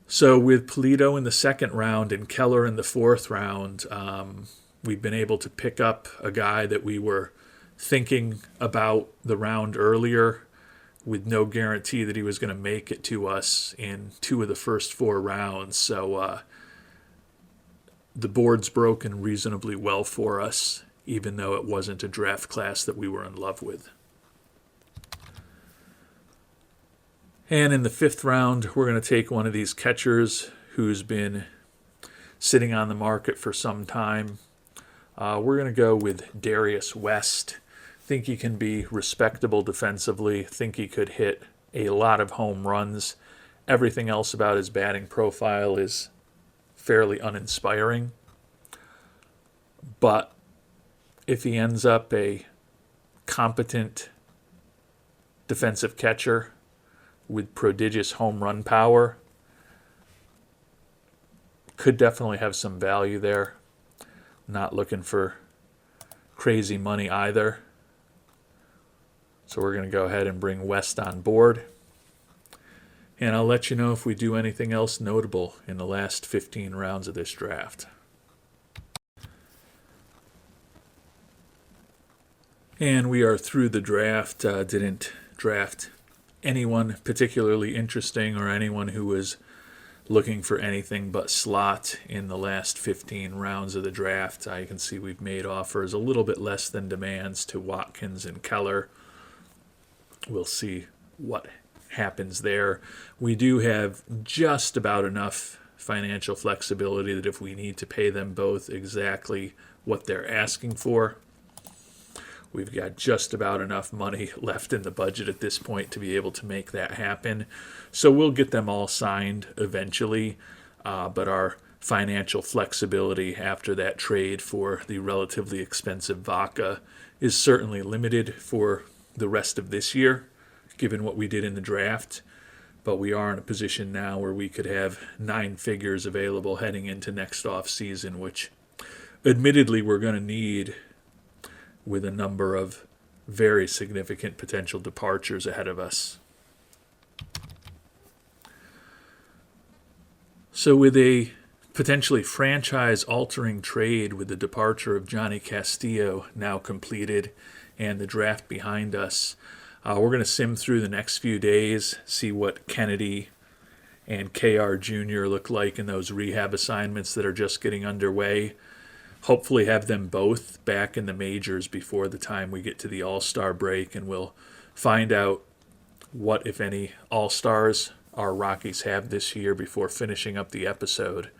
So with Polito in the second round and Keller in the fourth round, we've been able to pick up a guy that we were thinking about the round earlier with no guarantee that he was going to make it to us in two of the first four rounds. So the board's broken reasonably well for us, even though it wasn't a draft class that we were in love with. And in the fifth round, we're going to take one of these catchers who's been sitting on the market for some time. We're going to go with Darius West. Think he can be respectable defensively. Think he could hit a lot of home runs. Everything else about his batting profile is fairly uninspiring. But if he ends up a competent defensive catcher with prodigious home run power, could definitely have some value there. Not looking for crazy money either. So we're going to go ahead and bring West on board. And I'll let you know if we do anything else notable in the last 15 rounds of this draft. And we are through the draft. Didn't draft anyone particularly interesting or anyone who was looking for anything but slot in the last 15 rounds of the draft. You can see we've made offers a little bit less than demands to Watkins and Keller. We'll see what happens there. We do have just about enough financial flexibility that if we need to pay them both exactly what they're asking for, we've got just about enough money left in the budget at this point to be able to make that happen. So we'll get them all signed eventually, but our financial flexibility after that trade for the relatively expensive Vaca is certainly limited for the rest of this year, given what we did in the draft. But we are in a position now where we could have 9 figures available heading into next off season, which admittedly we're going to need with a number of very significant potential departures ahead of us. So with a potentially franchise-altering trade with the departure of Johnny Castillo now completed and the draft behind us, we're going to sim through the next few days, see what Kennedy and KR Jr. look like in those rehab assignments that are just getting underway. Hopefully have them both back in the majors before the time we get to the All-Star break, and we'll find out what, if any, All-Stars our Rockies have this year before finishing up the episode.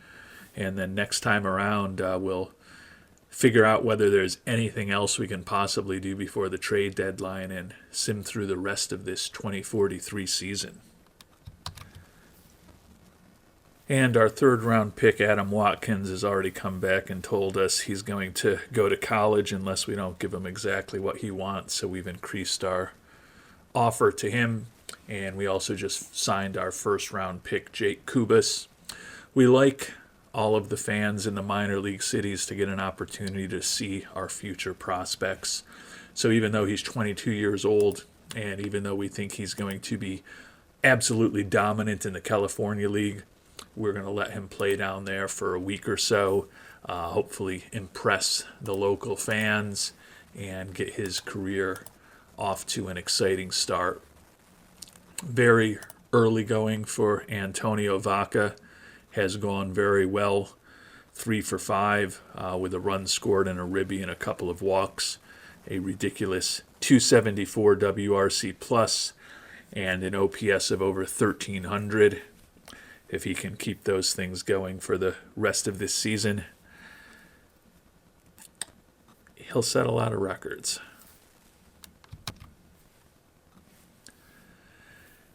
And then next time around, we'll figure out whether there's anything else we can possibly do before the trade deadline and sim through the rest of this 2043 season. And our third-round pick, Adam Watkins, has already come back and told us he's going to go to college unless we don't give him exactly what he wants. So we've increased our offer to him. And we also just signed our first-round pick, Jake Kubas. We like all of the fans in the minor league cities to get an opportunity to see our future prospects. So even though he's 22 years old, and even though we think he's going to be absolutely dominant in the California League, we're going to let him play down there for a week or so, hopefully impress the local fans and get his career off to an exciting start. Very early going for Antonio Vaca, has gone very well, 3 for 5 with a run scored and a ribby and a couple of walks, a ridiculous 274 WRC plus, and an OPS of over 1,300. If he can keep those things going for the rest of this season, he'll set a lot of records.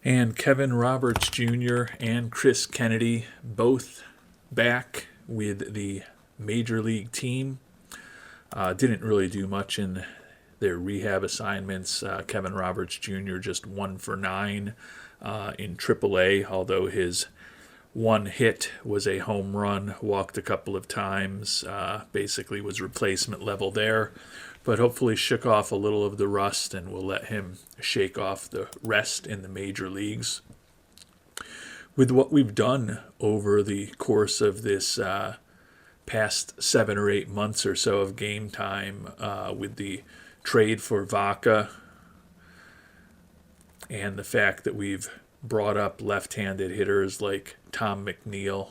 And Kevin Roberts Jr. and Chris Kennedy both back with the Major League team. Didn't really do much in their rehab assignments. Kevin Roberts Jr. just 1 for 9 in AAA, although his one hit was a home run, walked a couple of times, basically was replacement level there, but hopefully shook off a little of the rust and will let him shake off the rest in the major leagues. With what we've done over the course of this past 7 or 8 months or so of game time, with the trade for Vaca and the fact that we've brought up left-handed hitters like Tom McNeil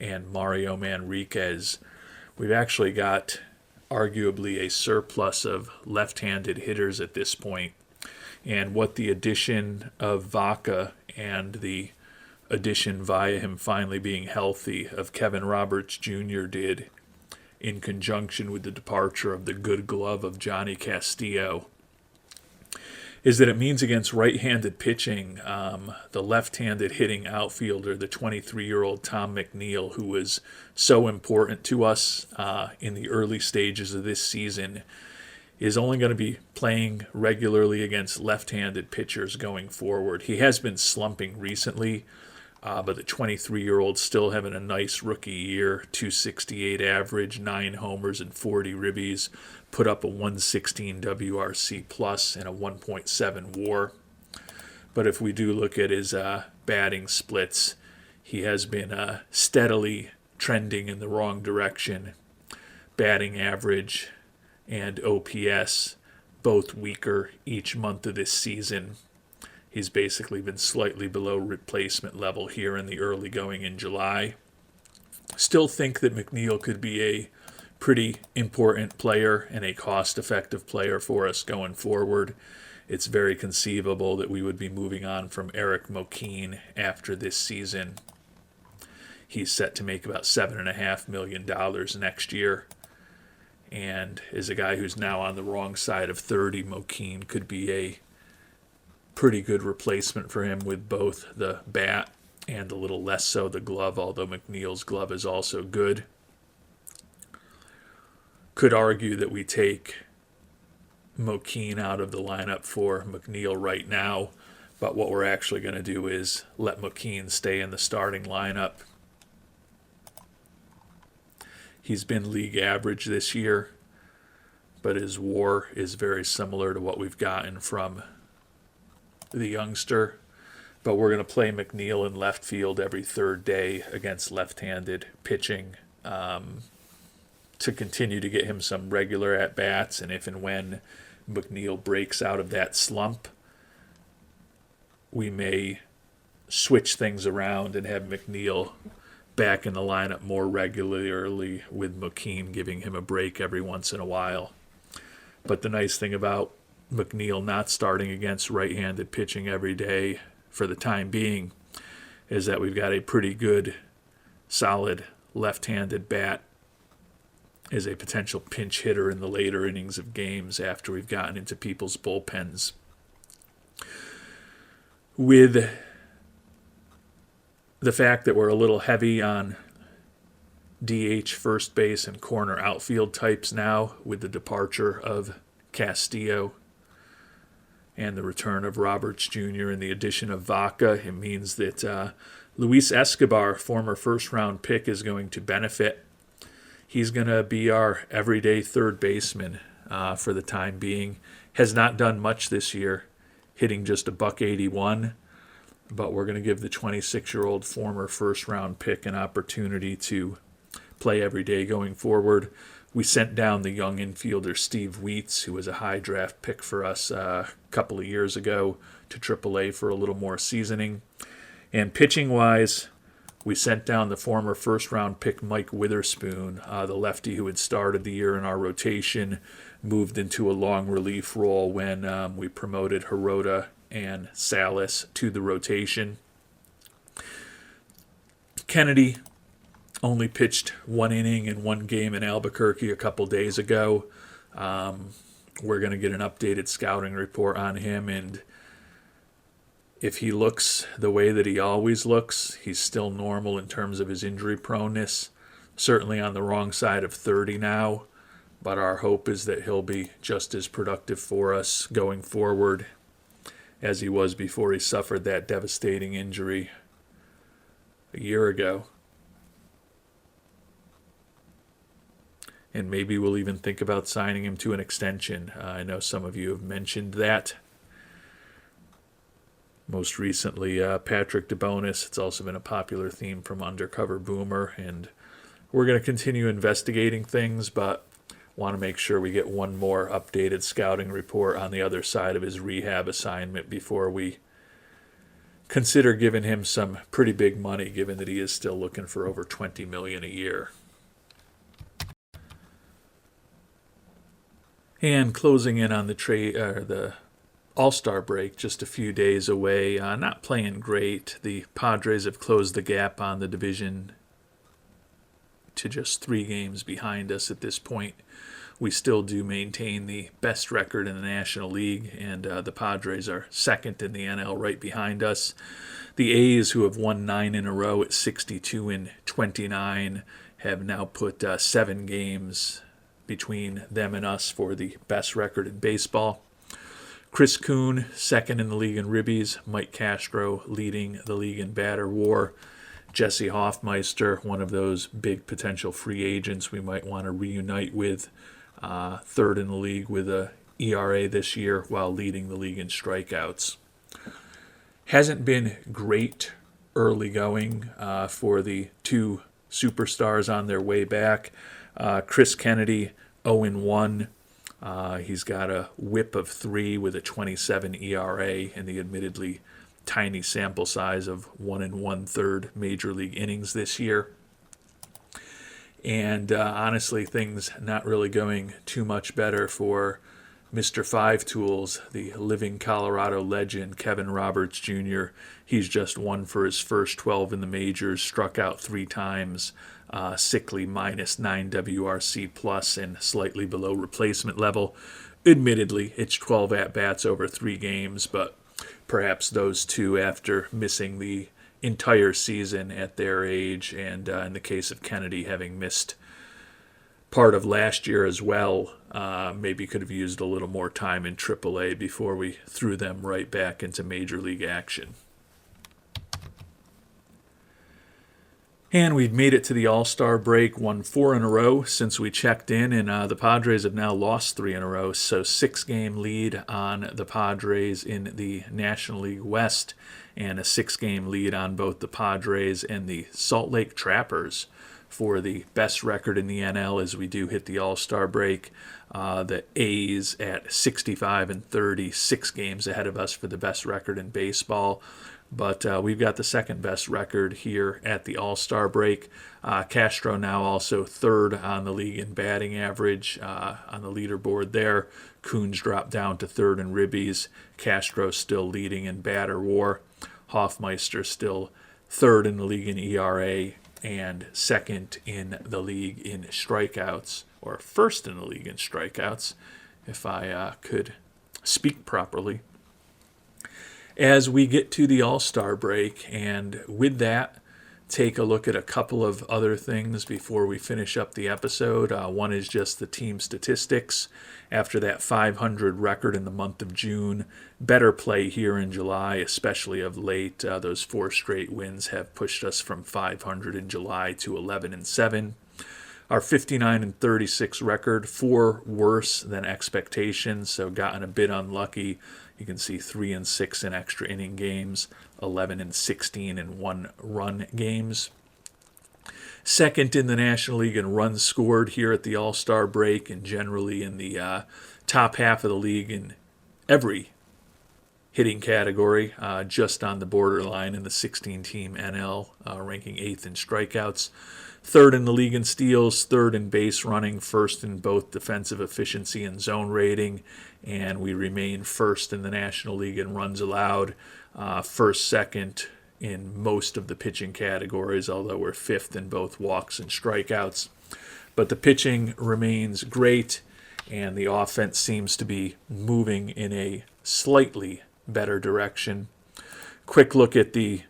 and Mario Manriquez, we've actually got arguably a surplus of left-handed hitters at this point. And what the addition of Vaca and the addition via him finally being healthy of Kevin Roberts Jr. did, in conjunction with the departure of the good glove of Johnny Castillo, is that it means against right-handed pitching, the left-handed hitting outfielder, the 23-year-old Tom McNeil, who was so important to us in the early stages of this season, is only going to be playing regularly against left-handed pitchers going forward. He has been slumping recently, but the 23-year-old still having a nice rookie year, 268 average, 9 homers and 40 ribbies, put up a 116 WRC plus and a 1.7 WAR. But if we do look at his batting splits, he has been steadily trending in the wrong direction. Batting average and OPS both weaker each month of this season. He's basically been slightly below replacement level here in the early going in July. Still think that McNeil could be a pretty important player and a cost-effective player for us going forward. It's very conceivable that we would be moving on from Eric Mokeen after this season. He's set to make about $7.5 million next year. And as a guy who's now on the wrong side of 30, Mokeen could be a pretty good replacement for him with both the bat and a little less so the glove, although McNeil's glove is also good. Could argue that we take Mokeen out of the lineup for McNeil right now, but what we're actually going to do is let Mokeen stay in the starting lineup. He's been league average this year, but his WAR is very similar to what we've gotten from the youngster. But we're going to play McNeil in left field every third day against left-handed pitching to continue to get him some regular at-bats. And if and when McNeil breaks out of that slump, we may switch things around and have McNeil back in the lineup more regularly, with Mokeen giving him a break every once in a while. But the nice thing about McNeil not starting against right-handed pitching every day for the time being is that we've got a pretty good, solid left-handed bat as a potential pinch hitter in the later innings of games after we've gotten into people's bullpens. With the fact that we're a little heavy on DH, first base, and corner outfield types now with the departure of Castillo, and the return of Roberts Jr. and the addition of Vaca. It means that Luis Escobar, former first-round pick, is going to benefit. He's going to be our everyday third baseman for the time being. Has not done much this year, hitting just a .181, but we're going to give the 26-year-old former first-round pick an opportunity to play every day going forward. We sent down the young infielder Steve Wheats, who was a high draft pick for us a couple of years ago, to AAA for a little more seasoning. And pitching-wise, we sent down the former first-round pick Mike Witherspoon, the lefty who had started the year in our rotation, moved into a long relief role when we promoted Hirota and Salas to the rotation. Kennedy only pitched 1 inning in 1 game in Albuquerque a couple days ago. We're going to get an updated scouting report on him, and if he looks the way that he always looks, he's still normal in terms of his injury proneness. Certainly on the wrong side of 30 now, but our hope is that he'll be just as productive for us going forward as he was before he suffered that devastating injury a year ago. And maybe we'll even think about signing him to an extension. I know some of you have mentioned that. Most recently, Patrick DeBonis. It's also been a popular theme from Undercover Boomer. And we're going to continue investigating things, but want to make sure we get one more updated scouting report on the other side of his rehab assignment before we consider giving him some pretty big money, given that he is still looking for over $20 million a year. And closing in on the All-Star break, just a few days away. Not playing great. The Padres have closed the gap on the division to just 3 games behind us at this point. We still do maintain the best record in the National League, and the Padres are second in the NL right behind us. The A's, who have won 9 in a row at 62-29, have now put 7 games between them and us for the best record in baseball. Chris Kuhn, second in the league in ribbies. Mike Castro leading the league in batter war. Jesse Hoffmeister, one of those big potential free agents we might want to reunite with, third in the league with a ERA this year while leading the league in strikeouts. Hasn't been great early going for the 2 superstars on their way back. Chris Kennedy, 0-1. He's got a whip of 3 with a 27 ERA in the admittedly tiny sample size of 1 1/3 major league innings this year. And honestly, things not really going too much better for Mr. Five Tools, the living Colorado legend, Kevin Roberts Jr. He's just won for his first 12 in the majors, struck out 3 times, sickly -9 WRC plus and slightly below replacement level. Admittedly, it's 12 at-bats over 3 games, but perhaps those 2 after missing the entire season at their age, and in the case of Kennedy having missed part of last year as well, maybe could have used a little more time in AAA before we threw them right back into Major League action. And we've made it to the All-Star break, won 4 in a row since we checked in, and the Padres have now lost 3 in a row, so 6-game lead on the Padres in the National League West, and a 6-game lead on both the Padres and the Salt Lake Trappers for the best record in the NL as we do hit the All-Star break. The A's at 65-30, 6 games ahead of us for the best record in baseball. But we've got the second best record here at the All-Star break. Castro now also third on the league in batting average on the leaderboard there. Coons dropped down to third in ribbies. Castro still leading in batter war. Hoffmeister still third in the league in ERA and second in the league in strikeouts, or first in the league in strikeouts, if I could speak properly. As we get to the All-Star break, and with that, take a look at a couple of other things before we finish up the episode. One is just the team statistics. After that 500 record in the month of June, better play here in July, especially of late. Those 4 straight wins have pushed us from 500 in July to 11-7. Our 59-36 record, 4 worse than expectations, so gotten a bit unlucky. You can see 3-6 in extra inning games, 11-16 in 1-run games. Second in the National League in runs scored here at the All-Star break, and generally in the top half of the league in every hitting category, just on the borderline in the 16-team NL, ranking 8th in strikeouts. Third in the league in steals, third in base running, first in both defensive efficiency and zone rating, and we remain first in the National League in runs allowed, first, second in most of the pitching categories, although we're 5th in both walks and strikeouts. But the pitching remains great, and the offense seems to be moving in a slightly better direction. Quick look at the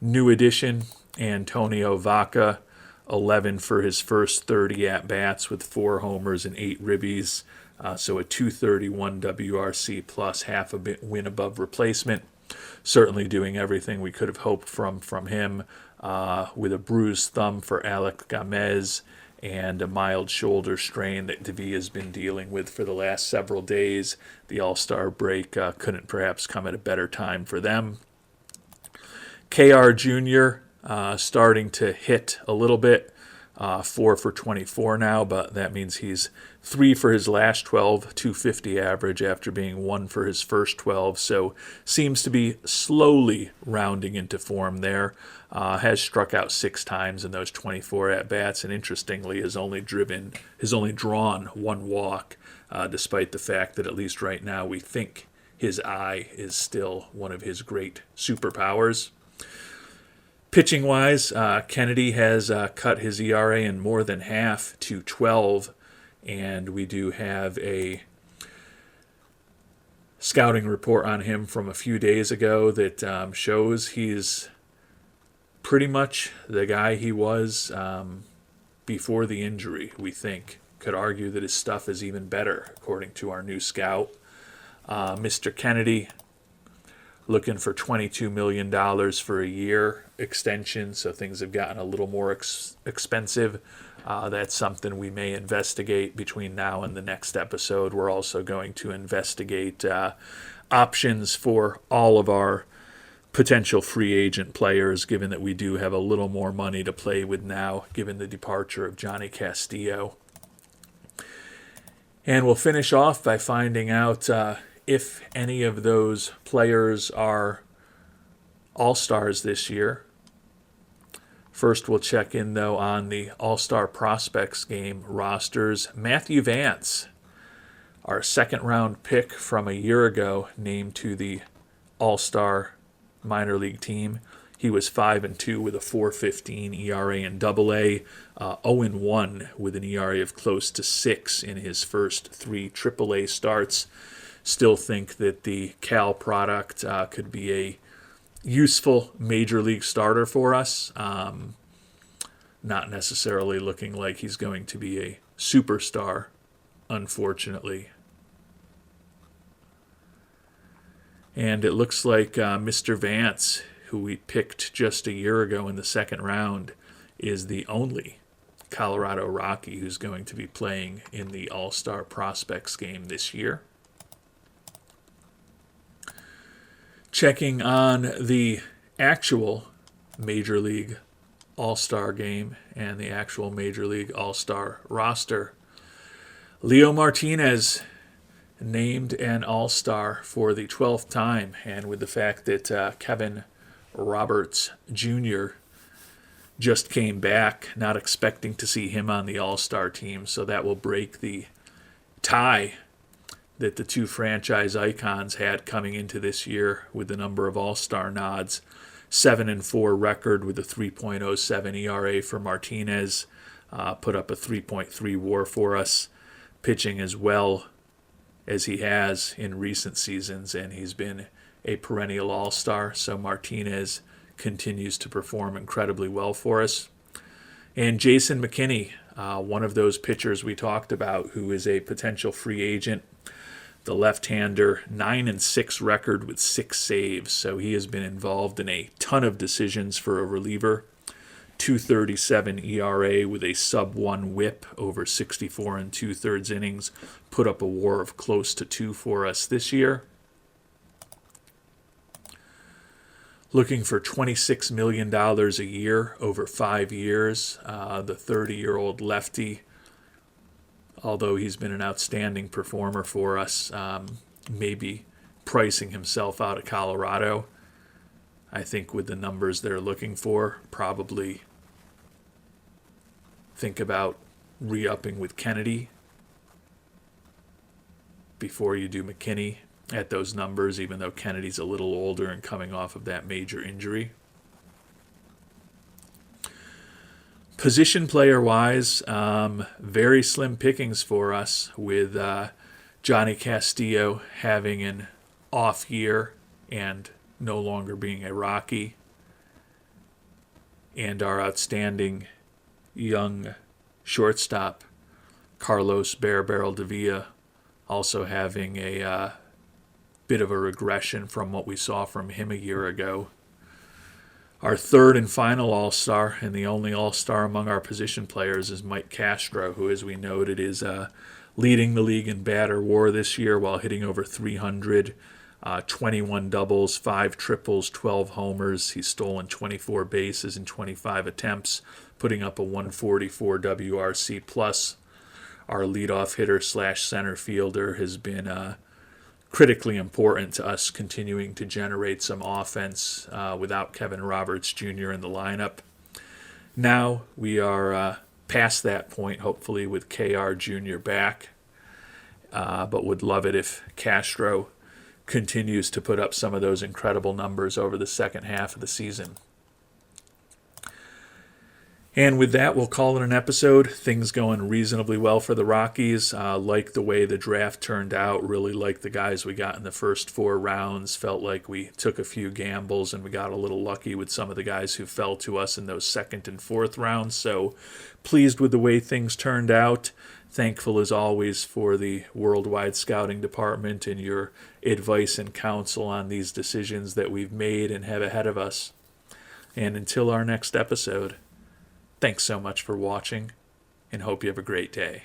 new addition, Antonio Vaca, 11 for his first 30 at-bats with 4 homers and 8 ribbies, so a 231 WRC plus, half a win above replacement. Certainly doing everything we could have hoped from him, with a bruised thumb for Alec Gamez and a mild shoulder strain that Devi has been dealing with for the last several days. The All-Star break couldn't perhaps come at a better time for them. KR Jr., starting to hit a little bit, 4 for 24 now, but that means he's 3 for his last 12, 250 average after being 1 for his first 12, so seems to be slowly rounding into form there. Has struck out 6 times in those 24 at-bats, and interestingly has only drawn 1 walk, despite the fact that at least right now we think his eye is still one of his great superpowers. Pitching-wise, Kennedy has cut his ERA in more than half to 12, and we do have a scouting report on him from a few days ago that shows he's pretty much the guy he was before the injury, we think. Could argue that his stuff is even better, according to our new scout. Mr. Kennedy, looking for $22 million for a year extension, so things have gotten a little more expensive. That's something we may investigate between now and the next episode. We're also going to investigate options for all of our potential free agent players, given that we do have a little more money to play with now, given the departure of Johnny Castillo. And we'll finish off by finding out if any of those players are all-stars this year. First, we'll check in, though, on the All-Star Prospects game rosters. Matthew Vance, our second-round pick from a year ago, named to the All-Star minor league team. He was 5-2 with a 4.15 ERA in Double-A, 0-1 with an ERA of close to 6 in his first 3 Triple-A starts. Still think that the Cal product could be a useful major league starter for us. Not necessarily looking like he's going to be a superstar, unfortunately. And it looks like Mr. Vance, who we picked just a year ago in the second round, is the only Colorado Rocky who's going to be playing in the All-Star Prospects game this year. Checking on the actual Major League All-Star game and the actual Major League All-Star roster. Leo Martinez named an All-Star for the 12th time, and with the fact that Kevin Roberts Jr. just came back, not expecting to see him on the All-Star team, so that will break the tie that the 2 franchise icons had coming into this year with the number of All-Star nods. 7-4 record with a 3.07 ERA for Martinez, put up a 3.3 WAR for us, pitching as well as he has in recent seasons, and he's been a perennial All-Star. So Martinez continues to perform incredibly well for us. And Jason McKinney, one of those pitchers we talked about, who is a potential free agent. The left-hander, 9-6 record with 6 saves, so he has been involved in a ton of decisions for a reliever. 2.37 ERA with a sub-1 WHIP over 64 2/3 innings, put up a WAR of close to 2 for us this year. Looking for $26 million a year over 5 years. The 30-year-old lefty, although he's been an outstanding performer for us, maybe pricing himself out of Colorado. I think with the numbers they're looking for, probably think about re-upping with Kennedy before you do McKinney at those numbers, even though Kennedy's a little older and coming off of that major injury. Position player-wise, very slim pickings for us, with Johnny Castillo having an off year and no longer being a Rocky, and our outstanding young shortstop, Carlos Bear Barrel de Villa, also having a bit of a regression from what we saw from him a year ago. Our third and final All-Star, and the only All-Star among our position players, is Mike Castro, who, as we noted, is leading the league in batter WAR this year while hitting over 300, 21 doubles, 5 triples, 12 homers. He's stolen 24 bases in 25 attempts, putting up a 144 WRC+. Our leadoff hitter / center fielder has been critically important to us continuing to generate some offense without Kevin Roberts Jr. in the lineup. Now we are past that point, hopefully, with KR Jr. back, but would love it if Castro continues to put up some of those incredible numbers over the second half of the season. And with that, we'll call it an episode. Things going reasonably well for the Rockies. Like the way the draft turned out. Really like the guys we got in the first 4 rounds. Felt like we took a few gambles and we got a little lucky with some of the guys who fell to us in those second and fourth rounds. So pleased with the way things turned out. Thankful as always for the worldwide scouting department and your advice and counsel on these decisions that we've made and have ahead of us. And until our next episode, thanks so much for watching, and hope you have a great day.